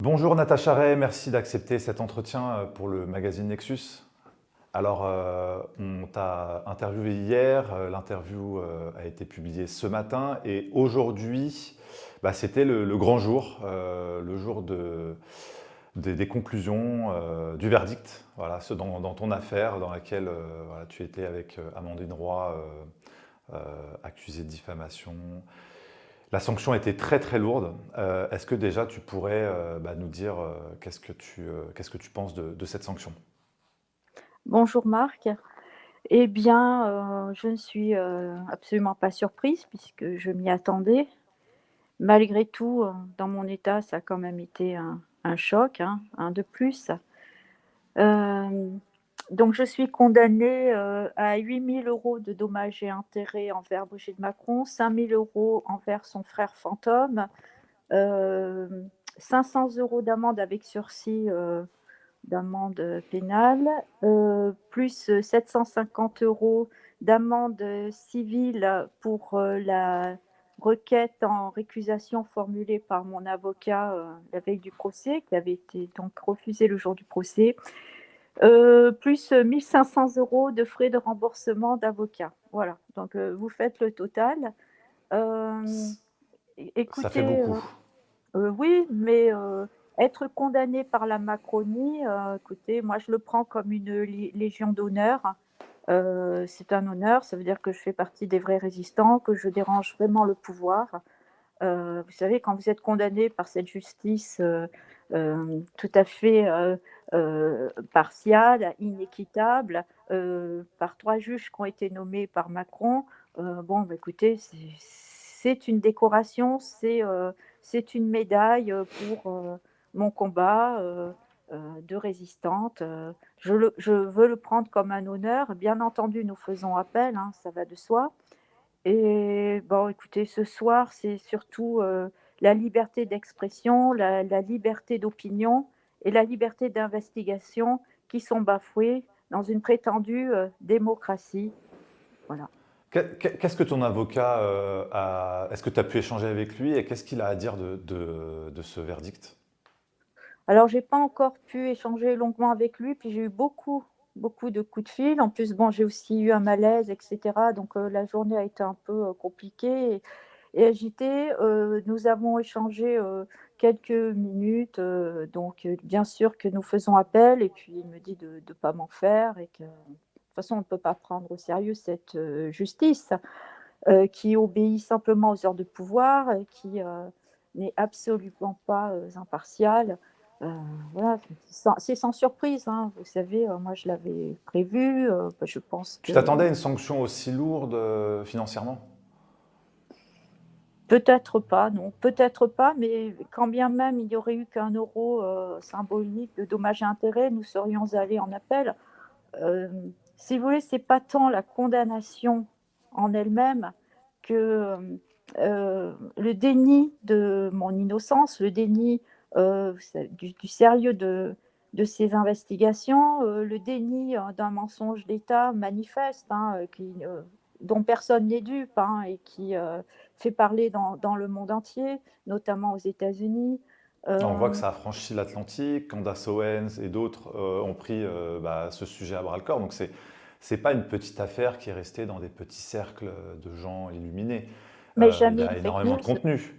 Bonjour Natacha Ray, merci d'accepter cet entretien pour le magazine Nexus. Alors, on t'a interviewé hier, l'interview a été publiée ce matin et aujourd'hui, c'était le grand jour, le jour des conclusions, du verdict, voilà, dans ton affaire dans laquelle voilà, tu étais avec Amandine Roy, accusée de diffamation. La sanction était très très lourde. Est-ce que déjà tu pourrais nous dire qu'est-ce que tu penses de cette sanction? Bonjour Marc. Eh bien, je ne suis, absolument pas surprise puisque je m'y attendais. Malgré tout, dans mon état, ça a quand même été un choc, hein, un de plus. Hem, donc je suis condamnée, à 8 000 € de dommages et intérêts envers Brigitte Macron, 5 000 € envers son frère fantôme, hem, 500 € d'amende avec sursis, d'amende pénale, plus 750 € d'amende civile pour la requête en récusation formulée par mon avocat la veille du procès, qui avait été donc refusée le jour du procès, plus 1 500 € de frais de remboursement d'avocat. Voilà, donc vous faites le total. Euh, Ça fait Écoutez, beaucoup. oui, mais être condamné par la Macronie, écoutez, moi je le prends comme une légion d'honneur. C'est un honneur, ça veut dire que je fais partie des vrais résistants, que je dérange vraiment le pouvoir. Vous savez, quand vous êtes condamné par cette justice, tout à fait, partiale, inéquitable, par 3 juges qui ont été nommés par Macron, bon, écoutez, c'est une décoration, c'est une médaille, pour, mon combat, de résistante, je veux le prendre comme un honneur. Bien entendu, nous faisons appel, hein, ça va de soi. Et bon, écoutez, ce soir, c'est surtout, la liberté d'expression, la liberté d'opinion et la liberté d'investigation qui sont bafouées dans une prétendue, démocratie. Voilà. Qu'est-ce que ton avocat a... Est-ce que tu as pu échanger avec lui et qu'est-ce qu'il a à dire de ce verdict? Alors j'ai pas encore pu échanger longuement avec lui, puis j'ai eu beaucoup de coups de fil. En plus, bon, j'ai aussi eu un malaise et cetera, donc la journée a été un peu, compliquée et agitée. Nous avons échangé, quelques minutes, donc bien sûr que nous faisons appel et puis il me dit de ne pas m'en faire et que, de toute façon, on ne peut pas prendre au sérieux cette, justice, qui obéit simplement aux heures de pouvoir et qui, n'est absolument pas, impartiale. Heu, voilà, c'est sans surprise, hein. Vous savez, moi je l'avais prévu, je pense Tu que t'attendais à une sanction aussi lourde financièrement? peut-être pas, non, peut-être pas, mais quand bien même il y aurait eu qu'1 € symbolique de dommages et intérêts, nous serions allés en appel. Si vous voulez, c'est pas tant la condamnation en elle-même que, le déni de mon innocence, le déni, du sérieux de ces investigations, le déni, d'un mensonge d'État manifeste, hein, dont personne n'est dupe, hein, et qui, fait parler dans le monde entier, notamment aux États-Unis. On voit que Hem, ça a franchi l'Atlantique, Candace Owens et d'autres ont pris ce sujet à bras le corps. Donc c'est pas une petite affaire qui est restée dans des petits cercles de gens illuminés. mais Il y jamais a une fake énormément news. de contenu.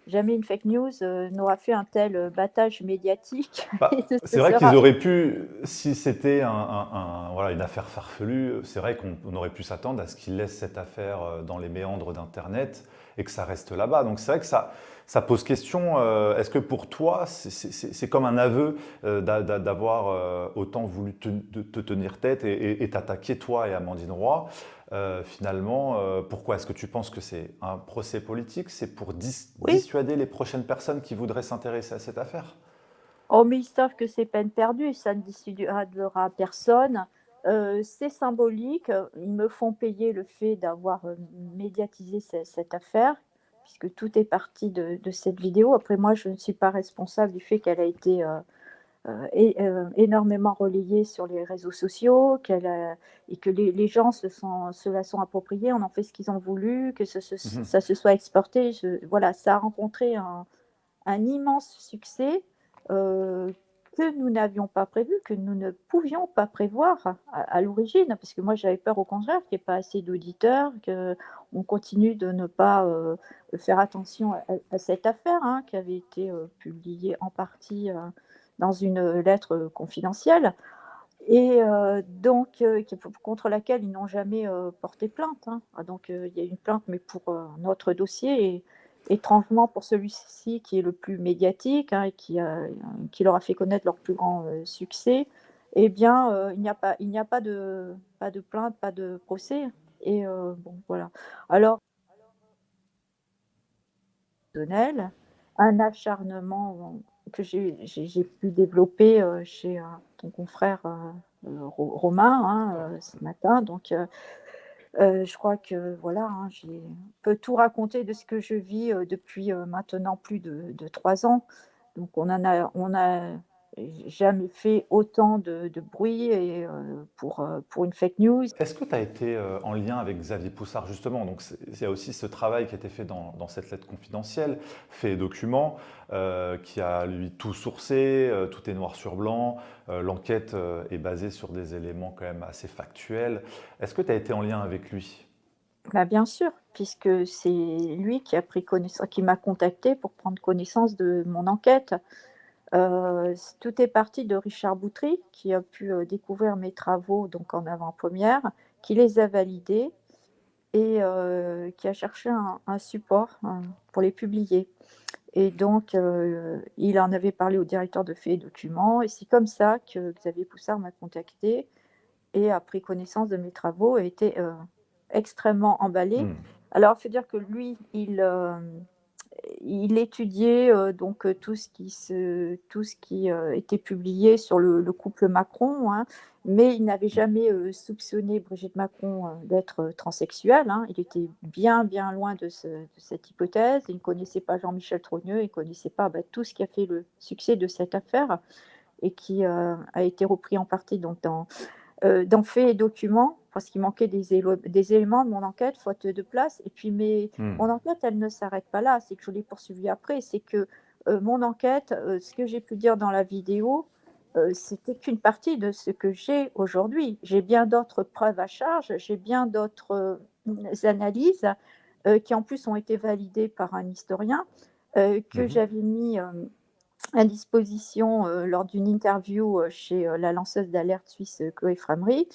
Jamais une fake news, n'aura fait un tel, battage médiatique et ne C'est se vrai qu'ils sera auraient pu, si c'était voilà, une affaire farfelue, c'est vrai qu'on aurait pu s'attendre à ce qu'ils laissent cette affaire dans les méandres d'Internet et que ça reste là-bas. Donc c'est vrai que ça pose question. Est-ce que pour toi, c'est comme un aveu d'avoir autant voulu te tenir tête et t'attaquer, toi et Amandine Roy? Finalement, pourquoi est-ce que tu penses que c'est un procès politique? C'est pour oui. dissuader les prochaines personnes qui voudraient s'intéresser à cette affaire? Oh, mais ils savent que c'est peine perdue, ça ne dissuadera personne. C'est symbolique, ils me font payer le fait d'avoir, médiatisé cette affaire, puisque tout est parti de cette vidéo. Après moi, je ne suis pas responsable du fait qu'elle a été, énormément relayée sur les réseaux sociaux, et que les gens se la sont appropriée, on en fait ce qu'ils ont voulu, que Mhm. ça se soit exporté. Voilà, ça a rencontré un immense succès. heu, que nous n'avions pas prévu, que nous ne pouvions pas prévoir à l'origine. Parce que moi, j'avais peur au contraire qu'il y ait pas assez d'auditeurs, qu'on continue de ne pas, faire attention à cette affaire, hein, qui avait été, publiée en partie, dans une, lettre, confidentielle. Et donc qui contre laquelle ils n'ont jamais, porté plainte, hein. Ah donc il y a eu une plainte, mais pour, un autre dossier et étrangement pour celui-ci qui est le plus médiatique, hein, et qui leur a fait connaître leur plus grand, succès, eh bien, il n'y a pas de plainte, pas de procès et bon voilà. Alors personnel, un acharnement que j'ai pu développer, chez, ton confrère, Romain, hein, D'accord. ce matin donc je crois que voilà, hein, j'ai peux tout raconter de ce que je vis, depuis, maintenant plus de 3 ans. Donc on a jamais fait autant de bruit et pour une fake news. Est-ce que tu as été en lien avec Xavier Poussard justement? Donc il y a aussi ce travail qui a été fait dans cette lettre confidentielle, fait et document, qui a lui tout sourcé, tout est noir sur blanc, l'enquête est basée sur des éléments quand même assez factuels. Est-ce que tu as été en lien avec lui? Bah, bien sûr, puisque c'est lui qui a pris connaissance qui m'a contacté pour prendre connaissance de mon enquête. Tout est parti de Richard Boutry qui a pu, découvrir mes travaux donc en avant-première, qui les a validés et qui a cherché un support, pour les publier et donc il en avait parlé au directeur de Faits et Documents et c'est comme ça que Xavier Poussard m'a contacté et a pris connaissance de mes travaux et était, extrêmement emballé. Hmm. Alors il faut dire que lui, il étudiait, donc tout ce qui était publié sur le couple Macron, hein, mais il n'avait jamais, soupçonné Brigitte Macron, d'être, transsexuelle, hein. Il était bien, bien loin de cette hypothèse. Il ne connaissait pas Jean-Michel Trogneux, il ne connaissait pas, bah, tout ce qui a fait le succès de cette affaire et qui, a été repris en partie donc dans Faits et Documents, parce qu'il manquait des éléments de mon enquête, faute de place et puis Hmm. mon enquête, elle ne s'arrête pas là, c'est que je l'ai poursuivie après. C'est que, mon enquête, ce que j'ai pu dire dans la vidéo, c'était qu'une partie de ce que j'ai aujourd'hui. J'ai bien d'autres preuves à charge, j'ai bien d'autres, analyses, qui en plus ont été validées par un historien, que Mhm. j'avais mis, à disposition, lors d'une interview, chez, la lanceuse d'alerte suisse, Chloé Framery,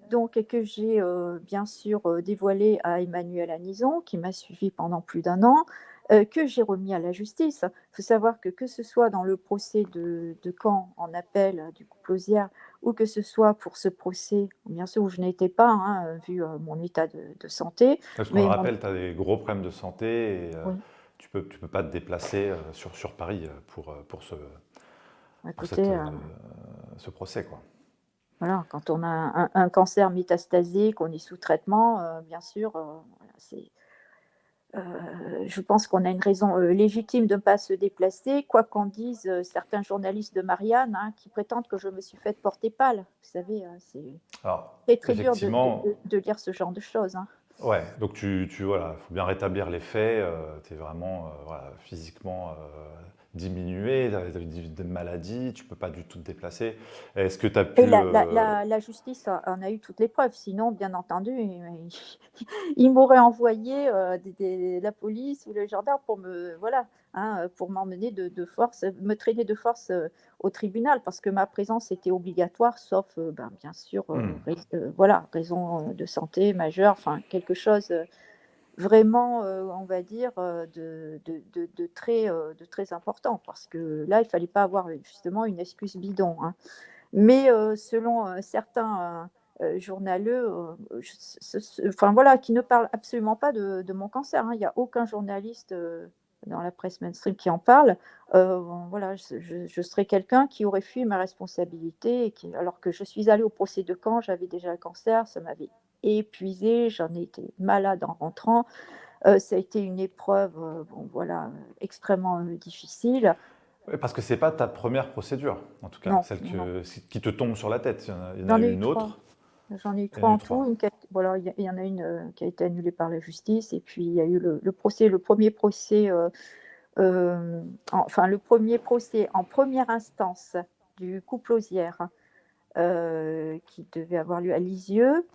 donc et que j'ai, bien sûr, dévoilé à Emmanuel Anison, qui m'a suivie pendant plus d'un an, que j'ai remis à la justice. Il faut savoir que ce soit dans le procès de Caen en appel, du couple Auzière ou que ce soit pour ce procès, bien sûr où je n'étais pas, hein, vu, mon état de santé, Parce qu'on le mais mon rappelle, tu as des gros problèmes de santé et oui, tu peux pas te déplacer sur Paris pour écoutez, ce procès, quoi. voilà, quand on a un cancer métastasé, qu'on est sous traitement, bien sûr, voilà, je pense qu'on a une raison, légitime de ne pas se déplacer, quoi qu'en disent, certains journalistes de Marianne, hein, qui prétendent que je me suis faite porter pâle. Vous savez, c'est Alors, très, très dur effectivement, de lire ce genre de choses, hein. ouais, donc voilà, faut bien rétablir les faits. Tu es vraiment voilà, physiquement diminué, tu as des maladies, tu peux pas du tout te déplacer. Est-ce que tu as Et pu. la justice en a eu toutes les preuves, sinon, bien entendu, il m'aurait envoyé, la police ou les gendarmes pour me voilà, hein, pour m'emmener de force, me traîner de force, au tribunal parce que ma présence était obligatoire sauf, ben, bien sûr, Hmm. voilà, raison, de santé majeure, enfin quelque chose, vraiment, on va dire, de très important parce que là, il fallait pas avoir, justement une excuse bidon, hein. Mais selon, certains, journaleux, je enfin voilà, qui ne parlent absolument pas de mon cancer, hein. Il y a aucun journaliste, dans la presse mainstream qui en parle. Voilà, je serais quelqu'un qui aurait fui ma responsabilité et qui alors que je suis allée au procès de Caen, j'avais déjà le cancer, ça m'avait épuisée, j'en ai été malade en rentrant. Ça a été une épreuve, bon voilà, extrêmement, difficile. Ouais, parce que c'est pas ta première procédure, en tout cas, Non, celle non, non. qui te tombe sur la tête. Il y en a J'en ai eu eu une 3. autre, J'en ai eu il y en 3 a eu en tout, trois. une qui a voilà, il y en a une, qui a été annulée par la justice et puis il y a eu le procès le 1er procès, enfin le premier procès en première instance du couple Auzière, qui devait avoir lieu à Lisieux,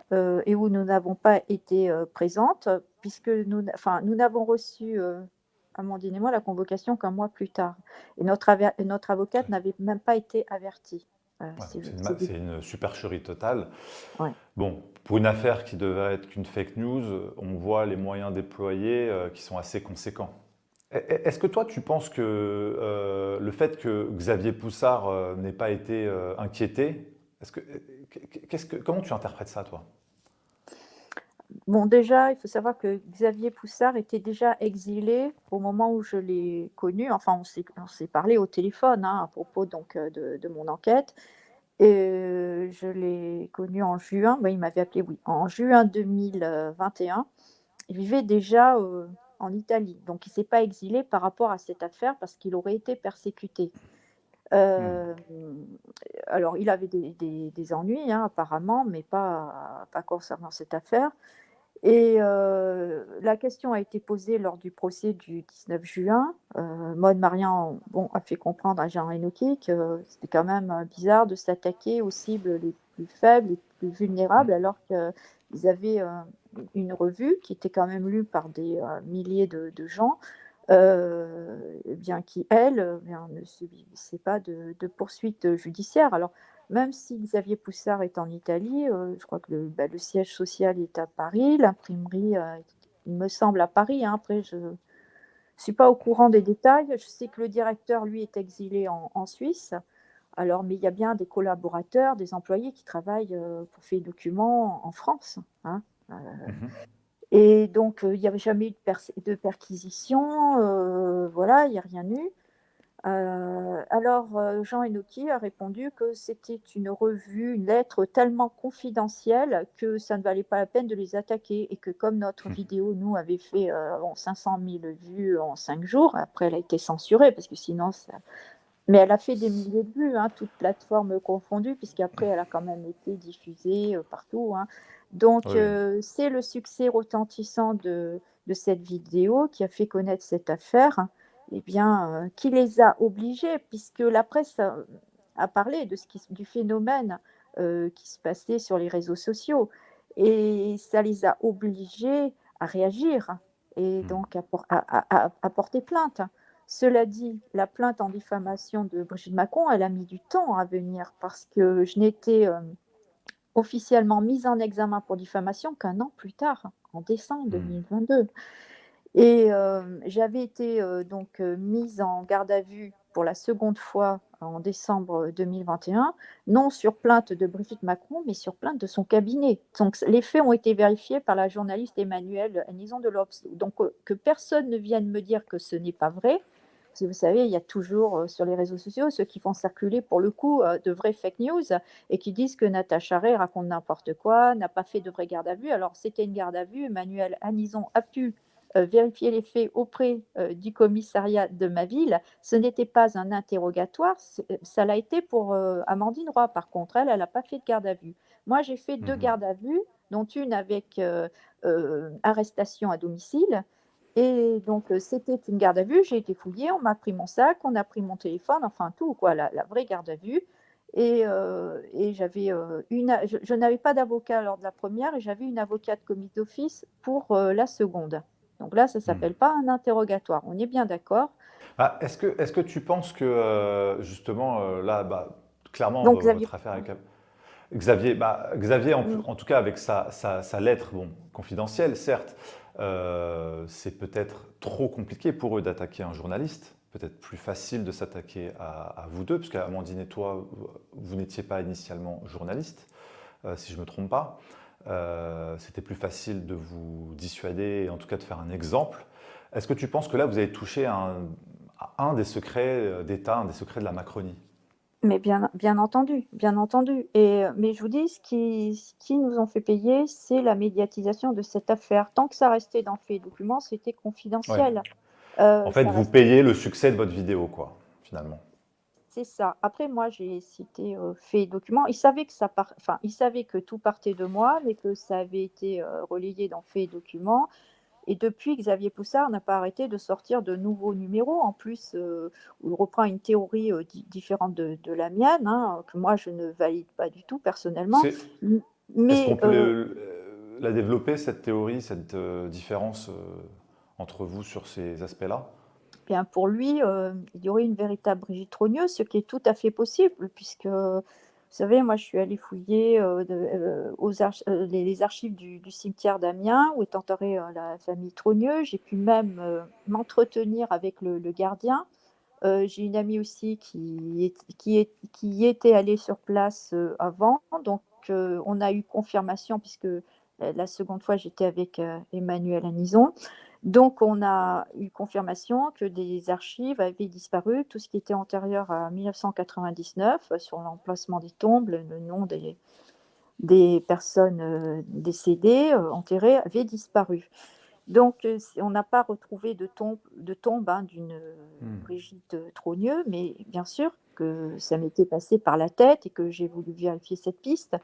et où nous n'avons pas été présentes, puisque nous n'avons reçu, Amandine et moi, la convocation qu'un mois plus tard. Et notre avocate n'avait même pas été avertie. Ouais, donc C'est c'est une supercherie totale. ouais. Bon, pour une affaire qui devrait être qu'une fake news, on voit les moyens déployés qui sont assez conséquents. Est-ce que toi, tu penses que le fait que Xavier Poussard n'ait pas été inquiété, comment tu interprètes ça, toi? Bon, déjà, il faut savoir que Xavier Poussard était déjà exilé au moment où je l'ai connu. Enfin, on s'est parlé au téléphone, hein, à propos donc de mon enquête. Et je l'ai connu en juin. Ben, il m'avait appelé, oui, en juin 2021. Il vivait déjà en Italie. Donc, il ne s'est pas exilé par rapport à cette affaire parce qu'il aurait été persécuté. Hmm. Euh, alors, il avait des ennuis, hein, apparemment, mais pas concernant cette affaire. Et la question a été posée lors du procès du 19 juin. Maud Marian, bon, a fait comprendre à Jean Enoki que c'était quand même bizarre de s'attaquer aux cibles les plus faibles, les plus vulnérables, alors qu'ils avaient une revue qui était quand même lue par des milliers de gens, eh bien, qui, elle, bien, ne subissait pas de poursuites judiciaires. Alors, même si Xavier Poussard est en Italie, je crois que le siège social est à Paris, l'imprimerie, il me semble, à Paris, hein. Après, je ne suis pas au courant des détails. Je sais que le directeur, lui, est exilé en Suisse. Alors, mais il y a bien des collaborateurs, des employés qui travaillent pour Fait Documents en France, hein. Mhm. Et donc, il n'y avait jamais eu de perquisition, voilà, il n'y a rien eu. Alors, Jean Enoki a répondu que c'était une revue, une lettre tellement confidentielle que ça ne valait pas la peine de les attaquer et que comme notre vidéo, nous, avait fait 500 000 vues en 5 jours, après elle a été censurée parce que sinon ça... Mais elle a fait des milliers de vues, hein, toutes plateformes confondues, puisqu'après elle a quand même été diffusée partout, hein. Donc, Oui. c'est le succès retentissant de cette vidéo qui a fait connaître cette affaire, eh bien, qui les a obligés, puisque la presse a parlé du phénomène qui se passait sur les réseaux sociaux. Et ça les a obligés à réagir et Hmm. donc à porter plainte. Cela dit, la plainte en diffamation de Brigitte Macron, elle a mis du temps à venir parce que je n'ai été officiellement mise en examen pour diffamation qu'un an plus tard, en décembre Hmm. 2022. Et j'avais été donc mise en garde à vue pour la seconde fois en décembre 2021, non sur plainte de Brigitte Macron, mais sur plainte de son cabinet. Donc les faits ont été vérifiés par la journaliste Emmanuelle Nison de l'Obs. Donc que personne ne vienne me dire que ce n'est pas vrai. Parce que vous savez, il y a toujours sur les réseaux sociaux ceux qui font circuler pour le coup de vraies fake news et qui disent que Natacha Ray raconte n'importe quoi, n'a pas fait de vraie garde à vue. Alors c'était une garde à vue, Emmanuelle Anison a pu vérifier les faits auprès du commissariat de ma ville. Ce n'était pas un interrogatoire, ça l'a été pour Amandine Roy. Par contre, elle n'a pas fait de garde à vue. Moi, j'ai fait 2 Mhm. gardes à vue, dont une avec arrestation à domicile. Et donc, c'était une garde à vue. J'ai été fouillée, on m'a pris mon sac, on a pris mon téléphone, enfin tout, quoi, la vraie garde à vue. Et j'avais je n'avais pas d'avocat lors de la première et j'avais une avocate commis d'office pour la seconde. Donc là, ça ne Hmm. s'appelle pas un interrogatoire. On est bien d'accord. Ah, est-ce que tu penses que justement là, bah, clairement, Donc, Xavier. votre affaire avec Xavier, Xavier Mm. en tout cas avec sa lettre, bon, confidentielle, certes, c'est peut-être trop compliqué pour eux d'attaquer un journaliste. Peut-être plus facile de s'attaquer à vous deux, puisque Amandine et toi, vous n'étiez pas initialement journaliste, si je ne me trompe pas. C'était plus facile de vous dissuader et en tout cas de faire un exemple. Est-ce que tu penses que là, vous avez touché à un des secrets d'État, un des secrets de la Macronie? Mais bien entendu, bien entendu. Et, mais je vous dis, ce qui nous ont fait payer, c'est la médiatisation de cette affaire. Tant que ça restait dans Fait et Documents, c'était Ouais. confidentiel. En fait, Ça vous restait, payez le succès de votre vidéo, quoi, finalement. c'est ça. Après, moi, j'ai cité Fait et Documents. Ils savaient que enfin, ils savaient que tout partait de moi, mais que ça avait été relayé dans Fait et Documents. Et depuis, Xavier Poussard n'a pas arrêté de sortir de nouveaux numéros. En plus, où il reprend une théorie différente de la mienne, hein, que moi je ne valide pas du tout personnellement. C'est, est-ce qu'on Mais peut la développer, cette théorie, cette différence entre vous sur ces aspects-là? bien pour lui, il y aurait une véritable Brigitte Trogneux, ce qui est tout à fait possible, puisque, vous savez, moi je suis allée fouiller les archives du cimetière d'Amiens, où est enterrée la famille Trogneux. J'ai pu même m'entretenir avec le gardien. J'ai une amie aussi qui y était allée sur place, avant, donc on a eu confirmation puisque la seconde fois j'étais avec, Emmanuel Anison. Donc on a eu confirmation que des archives avaient disparu, tout ce qui était antérieur à 1999, sur l'emplacement des tombes, le nom des personnes, décédées, enterrées avait disparu. Donc, on n'a pas retrouvé de tombe, hein, d'une Hmm. Brigitte Trogneux, mais bien sûr que ça m'était passé par la tête et que j'ai voulu vérifier cette piste.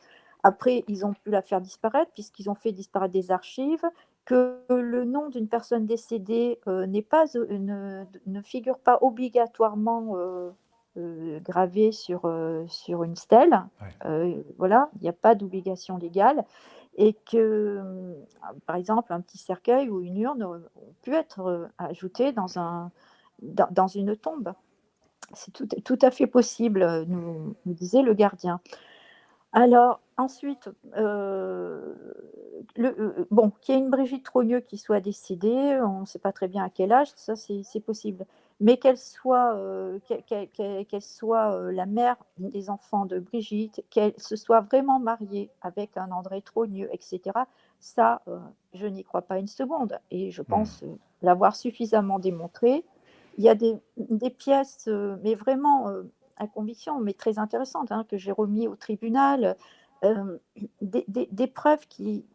Après, ils ont pu la faire disparaître puisqu'ils ont fait disparaître des archives, que le nom d'une personne décédée ne figure pas obligatoirement gravé sur une stèle. Ouais. Voilà, il n'y a pas d'obligation légale et que, par exemple, un petit cercueil ou une urne ont pu être ajoutés dans une tombe. C'est tout à fait possible, nous disait le gardien. Alors ensuite, bon, qu'il y ait une Brigitte Trogneux qui soit décédée, on ne sait pas très bien à quel âge, ça c'est possible. Mais qu'elle soit, la mère des enfants de Brigitte, qu'elle se soit vraiment mariée avec un André Trogneux et cetera, ça, je n'y crois pas une seconde et je Hmm. pense, l'avoir suffisamment démontré. Il y a des pièces, mais vraiment, à conviction, mais très intéressante, hein, que j'ai remis au tribunal, euh, des preuves,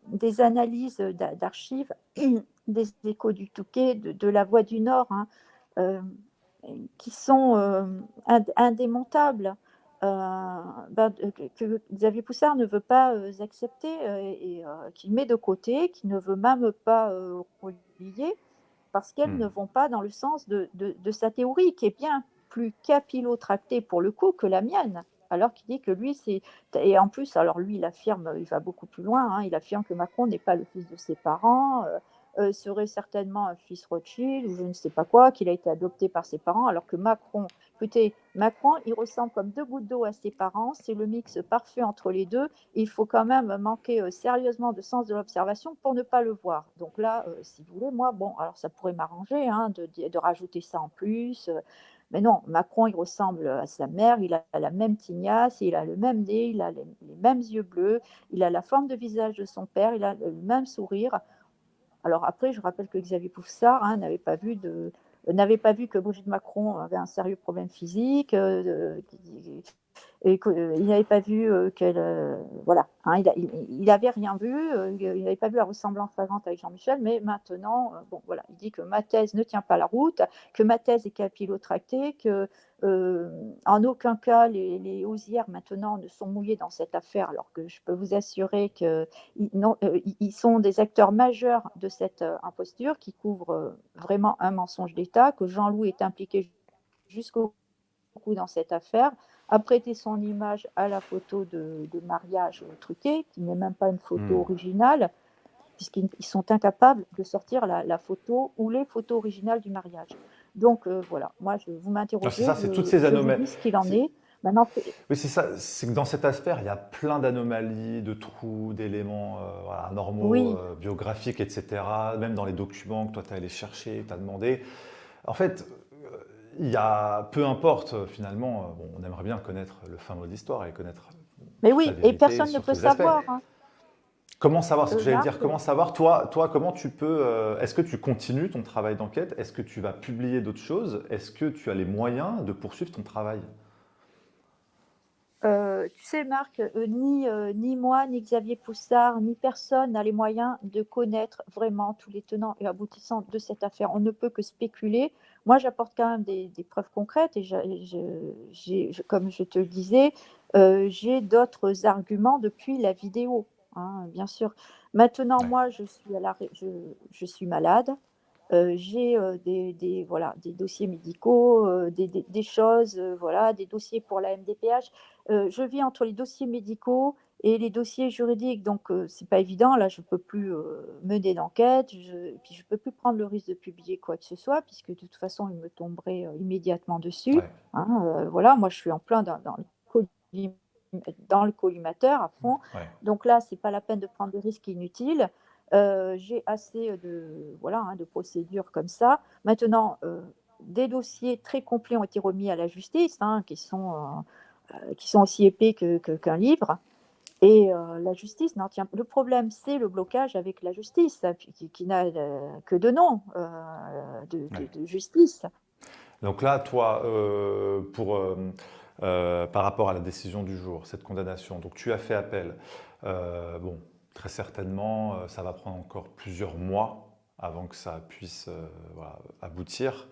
des analyses d'archives, des échos du Touquet, de la Voix du Nord, hein, euh, qui sont indémontables, que Xavier Poussard ne veut pas accepter et qu'il met de côté, qu'il ne veut même pas relier parce qu'elles Hmm. ne vont pas dans le sens de sa théorie, qui est bien plus capillotractée pour le coup que la mienne. Alors qu'il dit que lui, c'est. Et en plus, alors lui, il affirme, il va beaucoup plus loin, hein, il affirme que Macron n'est pas le fils de ses parents, serait certainement un fils Rothschild ou je ne sais pas quoi, qu'il a été adopté par ses parents, alors que Macron, écoutez, Macron, il ressemble comme deux gouttes d'eau à ses parents, c'est le mix parfait entre les deux, il faut quand même manquer sérieusement de sens de l'observation pour ne pas le voir. Donc là, si vous voulez, moi, bon, alors ça pourrait m'arranger hein, de rajouter ça en plus. Mais non, Macron, il ressemble à sa mère, il a la même tignasse, il a le même nez, il a les mêmes yeux bleus, il a la forme de visage de son père, il a le même sourire. Alors après, je rappelle que Xavier Poussard hein, n'avait pas vu que Brigitte Macron avait un sérieux problème physique, et qu'il n'avait pas vu qu'elle. Voilà, hein, il avait rien vu, il n'avait pas vu la ressemblance flagrante avec Jean-Michel, mais maintenant, bon, voilà, il dit que ma thèse ne tient pas la route, que ma thèse est capillotractée, que en aucun cas les osières maintenant ne sont mouillés dans cette affaire, alors que je peux vous assurer qu'ils sont des acteurs majeurs de cette imposture qui couvre vraiment un mensonge d'État, que Jean-Loup est impliqué jusqu'au beaucoup dans cette affaire, a prêté son image à la photo de mariage truquée, qui n'est même pas une photo Hmm. originale, puisqu'ils sont incapables de sortir la photo ou les photos originales du mariage. Donc voilà, moi, vous Ah, c'est m'interrogez, ça, c'est toutes ces je vous anomalies. dis ce qu'il en est. Maintenant, Oui, c'est ça, c'est que dans cette affaire, il y a plein d'anomalies, de trous, d'éléments voilà, anormaux, oui, biographiques, etc. Même dans les documents que toi, tu es allé chercher, tu as demandé. En fait, il y a, peu importe finalement, bon, on aimerait bien connaître le fin mot de l'histoire et connaître mais toute la oui, et vérité personne ne sur peut tous les aspects. savoir, hein. Comment savoir, ce que j'allais dire, Marc, comment savoir, toi comment tu peux, est-ce que tu continues ton travail d'enquête? Est-ce que tu vas publier d'autres choses? Est-ce que tu as les moyens de poursuivre ton travail? Tu sais, Marc, ni moi, ni Xavier Poussard, ni personne n'a les moyens de connaître vraiment tous les tenants et aboutissants de cette affaire. On ne peut que spéculer. Moi, j'apporte quand même des preuves concrètes et comme je te le disais, j'ai d'autres arguments depuis la vidéo, hein, bien sûr. Maintenant, Ouais, moi, je suis malade. J'ai voilà, des dossiers médicaux, des choses, voilà, des dossiers pour la MDPH. Je vis entre les dossiers médicaux et les dossiers juridiques, donc c'est pas évident. Là, je peux plus mener d'enquête, puis je peux plus prendre le risque de publier quoi que ce soit, puisque de toute façon, il me tomberait immédiatement dessus. ouais, Hein. Voilà, moi, je suis en plein dans le collimateur à fond. ouais. Donc là, c'est pas la peine de prendre des risques inutiles. J'ai assez de, voilà, hein, de procédures comme ça. Maintenant, des dossiers très complets ont été remis à la justice, hein, qui sont aussi épais qu'un livre. Et la justice n'en tient. Le problème, c'est le blocage avec la justice, qui n'a que de nom Ouais. de justice. Donc là, toi, par rapport à la décision du jour, cette condamnation, donc tu as fait appel. Bon, très certainement, ça va prendre encore plusieurs mois avant que ça puisse voilà, aboutir.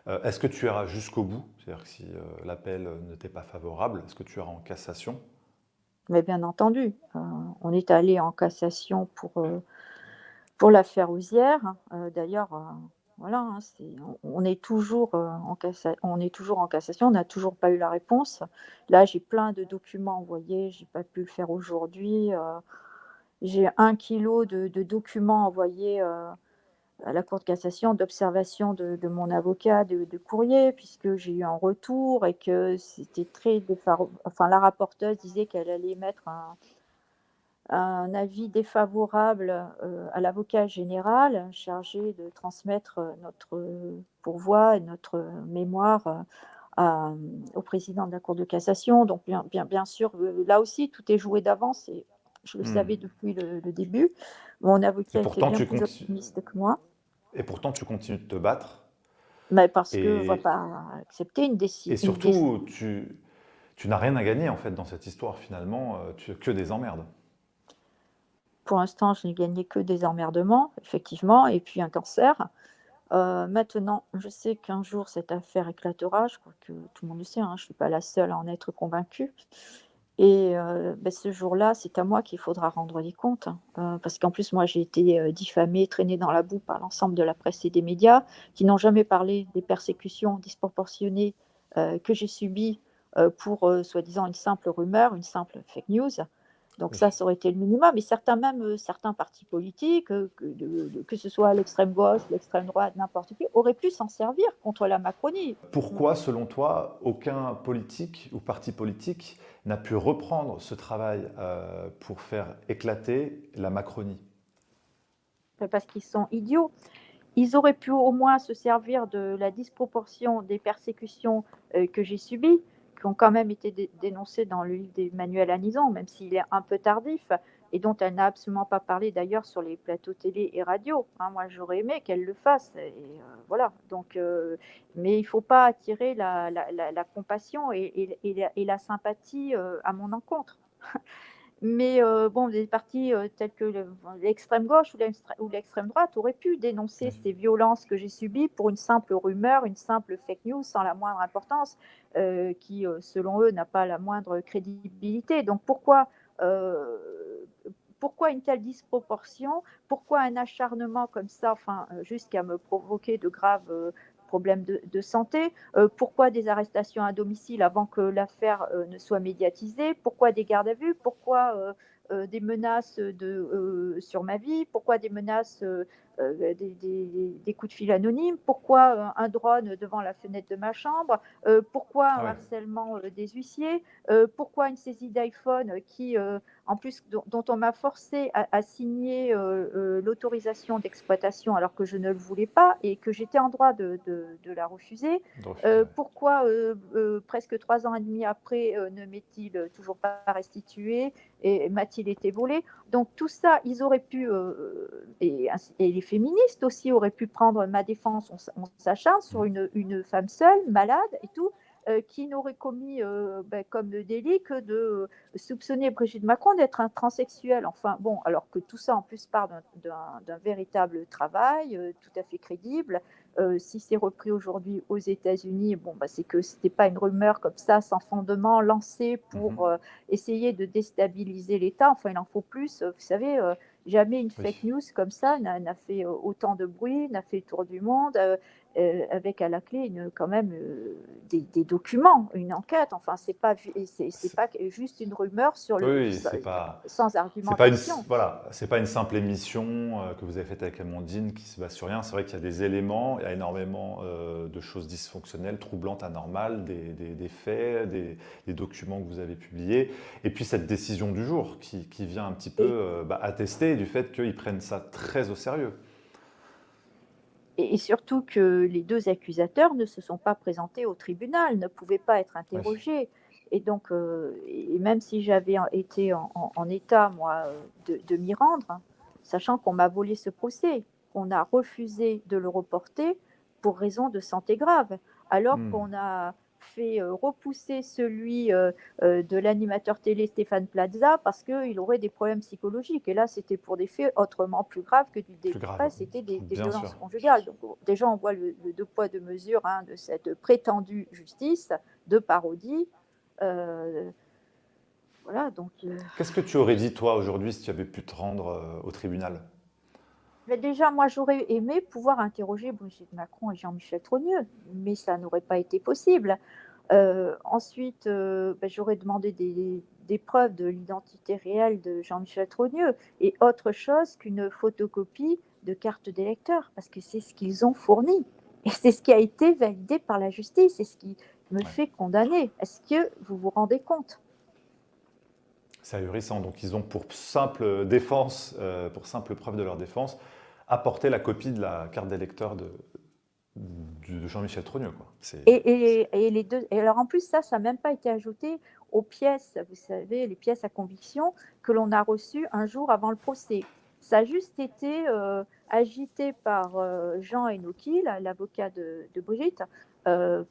Est-ce que tu iras jusqu'au bout? C'est-à-dire que si l'appel ne t'est pas favorable, est-ce que tu iras en cassation? Mais bien entendu, on est allé en cassation pour l'affaire Hozière. D'ailleurs, voilà, hein, on est toujours on est toujours en cassation, on n'a toujours pas eu la réponse. Là, j'ai plein de documents envoyés, j'ai pas pu le faire aujourd'hui. J'ai 1 kilo de documents envoyés à la Cour de cassation, d'observation de mon avocat, de courrier, puisque j'ai eu un retour et que c'était très enfin, la rapporteuse disait qu'elle allait mettre un avis défavorable à l'avocat général chargé de transmettre notre pourvoi et notre mémoire au président de la Cour de cassation. Donc, bien sûr, là aussi, tout est joué d'avance et je le Hmm. savais depuis le début. Mon Et avocat était pourtant, bien plus optimiste que moi, tu continues de te battre. mais parce que ne va Et, pas accepter et une décision. surtout, tu n'as rien à gagner en fait dans cette histoire finalement, tu as que des emmerdes. Pour l'instant, je n'ai gagné que des emmerdements, effectivement, et puis un cancer. Maintenant, je sais qu'un jour cette affaire éclatera, je crois que tout le monde le sait, hein, je ne suis pas la seule à en être convaincue. Et ce jour-là, c'est à moi qu'il faudra rendre des comptes, hein, parce qu'en plus, moi, j'ai été diffamée, traînée dans la boue par l'ensemble de la presse et des médias, qui n'ont jamais parlé des persécutions disproportionnées que j'ai subies pour soi-disant une simple rumeur, une simple fake news. Donc Oui. ça aurait été le minimum. Et certains, même certains partis politiques, que ce soit l'extrême gauche, l'extrême droite, n'importe qui, auraient pu s'en servir contre la Macronie. Pourquoi, selon toi, aucun politique ou parti politique n'a pu reprendre ce travail pour faire éclater la Macronie? Parce qu'ils sont idiots. Ils auraient pu au moins se servir de la disproportion des persécutions que j'ai subies, qui ont quand même été dénoncées dans le livre d'Emmanuel Anison, même s'il est un peu tardif, et dont elle n'a absolument pas parlé d'ailleurs sur les plateaux télé et radio. Hein, moi, j'aurais aimé qu'elle le fasse. Et, voilà. Donc, mais il ne faut pas attirer la compassion et la sympathie à mon encontre. Mais bon, des partis tels que l'extrême gauche ou l'extrême droite auraient pu dénoncer Oui. ces violences que j'ai subies pour une simple rumeur, une simple fake news sans la moindre importance, qui, selon eux, n'a pas la moindre crédibilité. Donc euh, pourquoi une telle disproportion? Pourquoi un acharnement comme ça, enfin, jusqu'à me provoquer de graves problèmes de santé? Pourquoi des arrestations à domicile avant que l'affaire ne soit médiatisée? Pourquoi des gardes à vue? Pourquoi des menaces sur ma vie? Pourquoi des menaces, des coups de fil anonymes? Pourquoi un drone devant la fenêtre de ma chambre? Pourquoi Ah un ouais. harcèlement des huissiers? Pourquoi une saisie d'iPhone qui, en plus, dont on m'a forcé à signer l'autorisation d'exploitation alors que je ne le voulais pas et que j'étais en droit de la refuser. De refuser, ouais. Pourquoi, presque 3 ans et demi après, ne m'est-il toujours pas restitué et m'a-t-il été volé? Donc tout ça, ils auraient pu, et les féministes aussi auraient pu prendre ma défense. On s'acharne sur une femme seule, malade et tout, qui n'aurait commis comme délit que de soupçonner Brigitte Macron d'être un transsexuel. Enfin bon, alors que tout ça en plus part d'un véritable travail tout à fait crédible. Si c'est repris aujourd'hui aux États-Unis, bon, c'est que ce n'était pas une rumeur comme ça, sans fondement, lancée Mhm. pour essayer de déstabiliser l'État. Enfin, il en faut plus. Vous savez, Jamais une fake Oui. news comme ça n'a fait autant de bruit, n'a fait le tour du monde, avec à la clé quand même des documents, une enquête. Enfin, c'est C'est- pas juste une rumeur sur Oui, le, oui, sans c'est pas une, argumentation. voilà, c'est pas une simple émission que vous avez faite avec Amandine qui se base sur rien. C'est vrai qu'il y a des éléments, il y a énormément de choses dysfonctionnelles, troublantes, anormales, des faits, des documents que vous avez publiés. Et puis cette décision du jour qui vient un petit peu Et, attester du fait qu'ils prennent ça très au sérieux. et surtout que les deux accusateurs ne se sont pas présentés au tribunal, ne pouvaient pas être Oui. interrogés. Et donc, et même si j'avais été en état, moi, de m'y rendre, hein, sachant qu'on m'a volé ce procès, qu'on a refusé de le reporter pour raison de santé grave, alors Hmm. qu'on a fait repousser celui de l'animateur télé Stéphane Plaza parce qu'il aurait des problèmes psychologiques. Et là, c'était pour des faits autrement plus graves que du Plus grave, détresse, c'était des bien violences sûr. conjugales. Donc déjà, on voit le deux poids, deux mesures, hein, de cette prétendue justice de parodie. Euh, voilà, donc Qu'est-ce que tu aurais dit toi aujourd'hui si tu avais pu te rendre au tribunal? mais déjà, moi, j'aurais aimé pouvoir interroger Brigitte Macron et Jean-Michel Trogneux, mais ça n'aurait pas été possible. Ensuite, j'aurais demandé des preuves de l'identité réelle de Jean-Michel Trogneux et autre chose qu'une photocopie de carte d'électeur, parce que c'est ce qu'ils ont fourni. Et c'est ce qui a été validé par la justice et ce qui me Ouais. fait condamner. Est-ce que vous vous rendez compte? C'est ahurissant. Donc ils ont pour simple défense, pour simple preuve de leur défense, apporté la copie de la carte d'électeur de Jean-Michel Trogneux, quoi. Et les deux, et alors en plus, ça n'a même pas été ajouté aux pièces, vous savez, les pièces à conviction que l'on a reçues un jour avant le procès. Ça a juste été agité par Jean Enoki, l'avocat de Brigitte,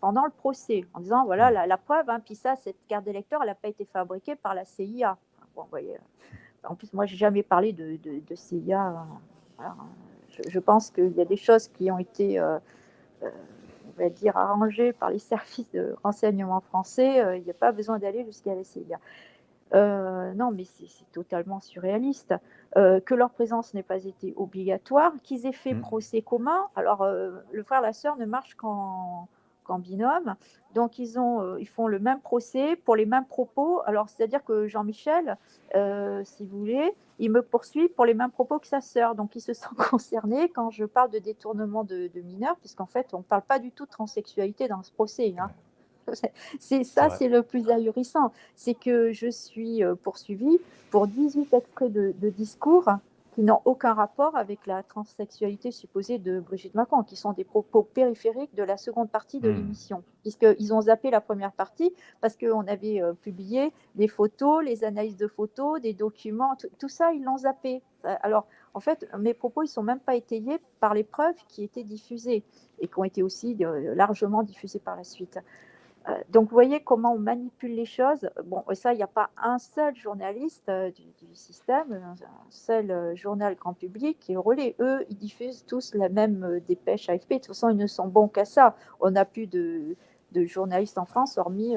pendant le procès, en disant voilà Hmm. la preuve, hein, puis ça, cette carte d'électeur, elle n'a pas été fabriquée par la CIA. Enfin, bon, vous voyez, en plus, moi, j'ai jamais parlé de CIA. Voilà. Je pense qu'il y a des choses qui ont été euh, on va dire, arrangé par les services de renseignement français, il n'y a pas besoin d'aller jusqu'à la CIA. Non, mais c'est totalement surréaliste. Que leur présence n'ait pas été obligatoire, qu'ils aient fait Hmm. procès commun. Alors, le frère et la sœur ne marchent qu'en binôme. Donc, ils font le même procès pour les mêmes propos. Alors, c'est-à-dire que Jean-Michel, si vous voulez, il me poursuit pour les mêmes propos que sa sœur. Donc, il se sent concerné quand je parle de détournement de mineurs, puisqu'en fait, on ne parle pas du tout de transsexualité dans ce procès, hein. Ouais, C'est c'est ça, vrai. c'est le plus ahurissant. C'est que je suis poursuivie pour 18 extraits de discours qui n'ont aucun rapport avec la transsexualité supposée de Brigitte Macron, qui sont des propos périphériques de la seconde partie de Hmm. l'émission. Puisqu'ils ont zappé la première partie parce qu'on avait publié des photos, les analyses de photos, des documents, tout ça, ils l'ont zappé. Alors, en fait, mes propos, ils ne sont même pas étayés par les preuves qui étaient diffusées et qui ont été aussi largement diffusées par la suite. Donc, vous voyez comment on manipule les choses. Bon, et ça, il n'y a pas un seul journaliste du système, un seul journal grand public qui est relais. Eux, ils diffusent tous la même dépêche AFP. De toute façon, ils ne sont bons qu'à ça. On n'a plus de journalistes en France, hormis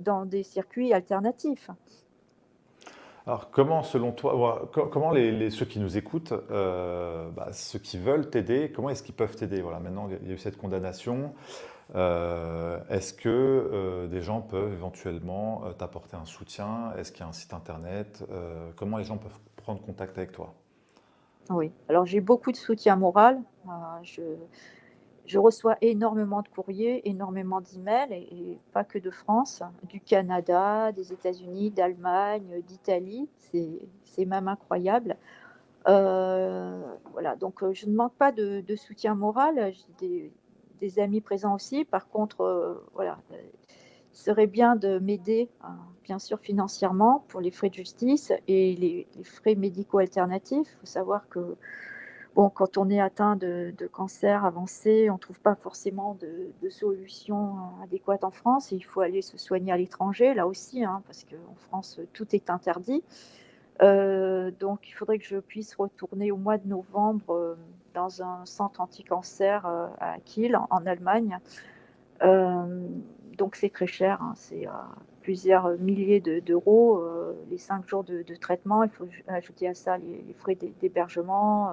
dans des circuits alternatifs. Alors comment, selon toi, comment ceux qui nous écoutent, ceux qui veulent t'aider, comment est-ce qu'ils peuvent t'aider? Voilà, maintenant il y a eu cette condamnation. Est-ce que des gens peuvent éventuellement t'apporter un soutien? Est-ce qu'il y a un site internet? Comment les gens peuvent prendre contact avec toi? Oui. Alors, j'ai beaucoup de soutien moral. Je, Je reçois énormément de courriers, énormément d'emails, et pas que de France, du Canada, des États-Unis, d'Allemagne, d'Italie. C'est même incroyable. Voilà, donc je ne manque pas de soutien moral. J'ai des amis présents aussi. Par contre, voilà, il serait bien de m'aider, bien sûr financièrement, pour les frais de justice et les frais médicaux alternatifs. Il faut savoir que bon, quand on est atteint de cancer avancé, on ne trouve pas forcément de solution adéquate en France. Il faut aller se soigner à l'étranger, là aussi, hein, parce qu'en France, tout est interdit. Donc, il faudrait que je puisse retourner au mois de novembre dans un centre anti-cancer à Kiel, en Allemagne. Euh, donc c'est très cher, hein, c'est plusieurs milliers d'euros les 5 jours de traitement. Il faut ajouter à ça les frais d'hébergement,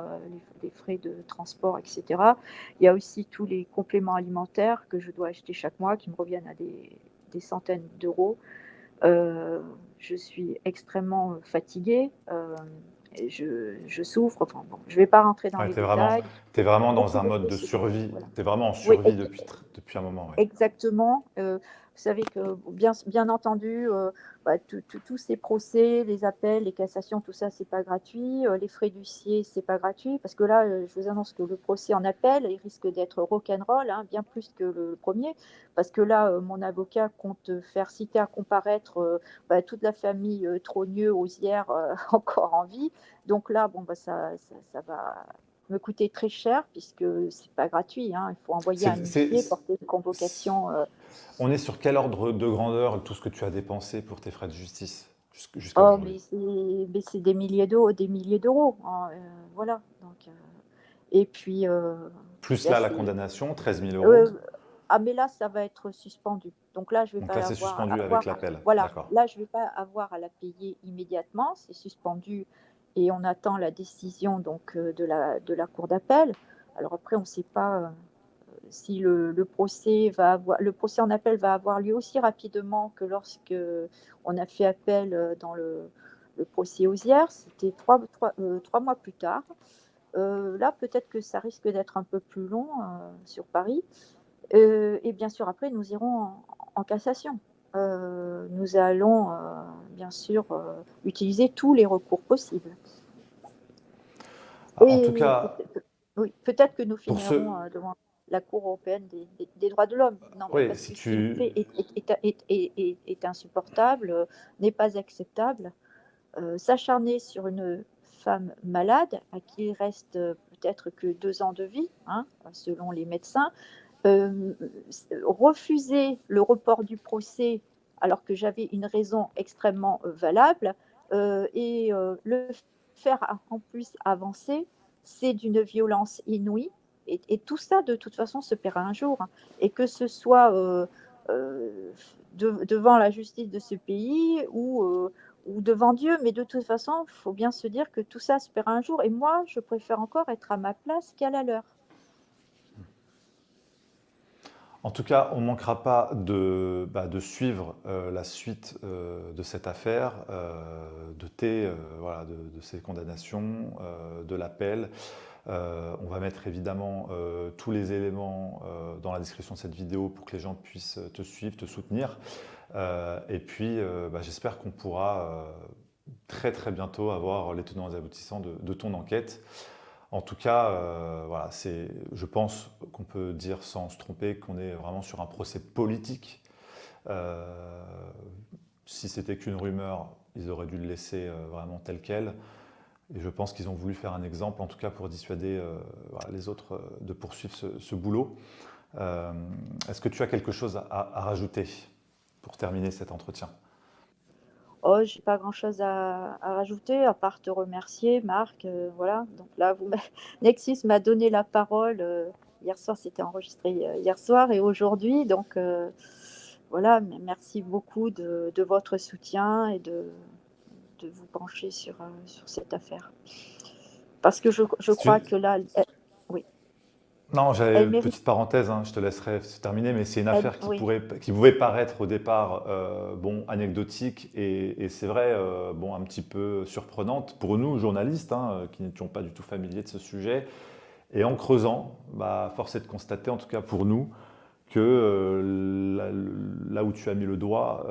les frais de transport, etc. Il y a aussi tous les compléments alimentaires que je dois acheter chaque mois qui me reviennent à des centaines d'euros. Je suis extrêmement fatiguée, et je souffre. Enfin bon, je ne vais pas rentrer dans Ouais, les détails. t'es vraiment dans Beaucoup un de mode de choses se passent. survie. Voilà. T'es vraiment en Oui, survie depuis un moment. Ouais. exactement. Vous savez que, bien entendu, tous ces procès, les appels, les cassations, tout ça, c'est pas gratuit. Les frais d'huissier, c'est pas gratuit. Parce que là, je vous annonce que le procès en appel, il risque d'être rock'n'roll, hein, bien plus que le premier. Parce que là, mon avocat compte faire citer à comparaître toute la famille Trogneux, Auzière, encore en vie. Donc là, bon, ça va me coûter très cher puisque c'est pas gratuit, hein. Il faut envoyer un C'est- c'est- huissier, porter une c'est- convocation. On est sur quel ordre de grandeur tout ce que tu as dépensé pour tes frais de justice jusqu'à Oh, aujourd'hui? mais c'est des milliers d'euros, hein, voilà. Donc, et puis, Plus là, là, la c'est, condamnation, 13 000 euros. euh, ah, mais là, ça va être suspendu. Donc là, je vais Donc pas là, c'est avoir, suspendu avec l'appel. voilà, D'accord. là, je vais pas avoir à la payer immédiatement. C'est suspendu et on attend la décision donc de la cour d'appel. Alors après, on ne sait pas. Si le procès en appel va avoir lieu aussi rapidement que lorsque on a fait appel dans le procès Auzière, c'était 3 mois plus tard. Là, peut-être que ça risque d'être un peu plus long sur Paris. Et bien sûr, après, nous irons en cassation. Nous allons bien sûr utiliser tous les recours possibles. En tout Et cas, oui, peut-être que nous pour finirons ce... devant la Cour européenne des droits de l'homme. Non, mais Oui, parce si que ce qu'il tu... fait est insupportable, n'est pas acceptable. S'acharner sur une femme malade à qui il reste peut-être que 2 ans de vie, hein, selon les médecins, euh, refuser le report du procès alors que j'avais une raison extrêmement valable et le faire en plus avancer, c'est d'une violence inouïe. Et tout ça, de toute façon, se paiera un jour, hein. Et que ce soit devant la justice de ce pays ou devant Dieu, mais de toute façon, il faut bien se dire que tout ça se paiera un jour. Et moi, je préfère encore être à ma place qu'à la leur. En tout cas, on ne manquera pas de suivre la suite de cette affaire, voilà, de ces condamnations, de l'appel. On va mettre évidemment tous les éléments dans la description de cette vidéo pour que les gens puissent te suivre, te soutenir. Et puis, j'espère qu'on pourra très très bientôt avoir les tenants et les aboutissants de ton enquête. En tout cas, voilà, je pense qu'on peut dire sans se tromper qu'on est vraiment sur un procès politique. Euh, Si c'était qu'une rumeur, ils auraient dû le laisser vraiment tel quel. Et je pense qu'ils ont voulu faire un exemple, en tout cas pour dissuader voilà, les autres de poursuivre ce boulot. Euh, Est-ce que tu as quelque chose à rajouter pour terminer cet entretien? Oh, j'ai pas grand-chose à rajouter, à part te remercier, Marc. Voilà. Donc là, Nexus m'a donné la parole. Hier soir, c'était enregistré hier soir et aujourd'hui. Donc voilà, merci beaucoup de votre soutien et de vous pencher sur cette affaire. Parce que je Si crois tu- que là, oui, Non, j'avais elle une mérite. petite parenthèse, hein, je te laisserai terminer, mais c'est une affaire Oui, qui pouvait paraître au départ bon, anecdotique et c'est vrai, bon, un petit peu surprenante pour nous, journalistes, hein, qui n'étions pas du tout familiers de ce sujet. Et en creusant, force est de constater, en tout cas pour nous, que là où tu as mis le doigt,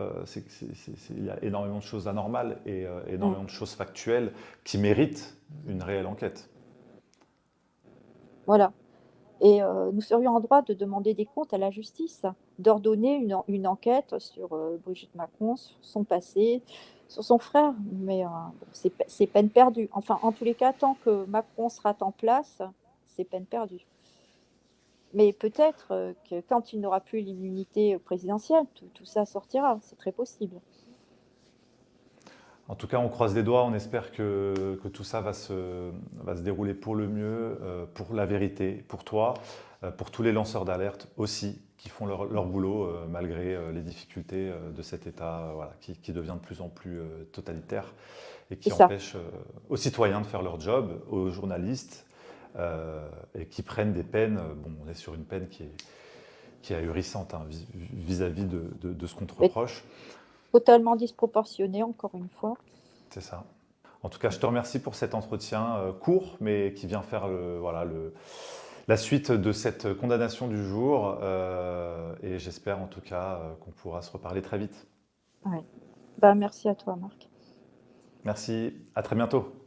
il y a énormément de choses anormales et mm, énormément de choses factuelles qui méritent une réelle enquête. voilà. Et nous serions en droit de demander des comptes à la justice, d'ordonner une enquête sur Brigitte Macron, sur son passé, sur son frère. Mais bon, c'est peine perdue. Enfin, en tous les cas, tant que Macron sera en place, c'est peine perdue. Mais peut-être que quand il n'aura plus l'immunité présidentielle, tout ça sortira. C'est très possible. En tout cas, on croise les doigts, on espère que tout ça va se dérouler pour le mieux, pour la vérité, pour toi, pour tous les lanceurs d'alerte aussi. qui font leur boulot malgré les difficultés de cet État voilà, qui devient de plus en plus totalitaire et qui C'est ça. empêche aux citoyens de faire leur job, aux journalistes, et qui prennent des peines. Bon, on est sur une peine qui est ahurissante hein, vis-à-vis de ce qu'on te Mais reproche. totalement disproportionné, encore une fois. C'est ça. En tout cas, je te remercie pour cet entretien court, mais qui vient faire la suite de cette condamnation du jour. Et j'espère en tout cas qu'on pourra se reparler très vite. Ouais. Bah, merci à toi, Marc. Merci, à très bientôt.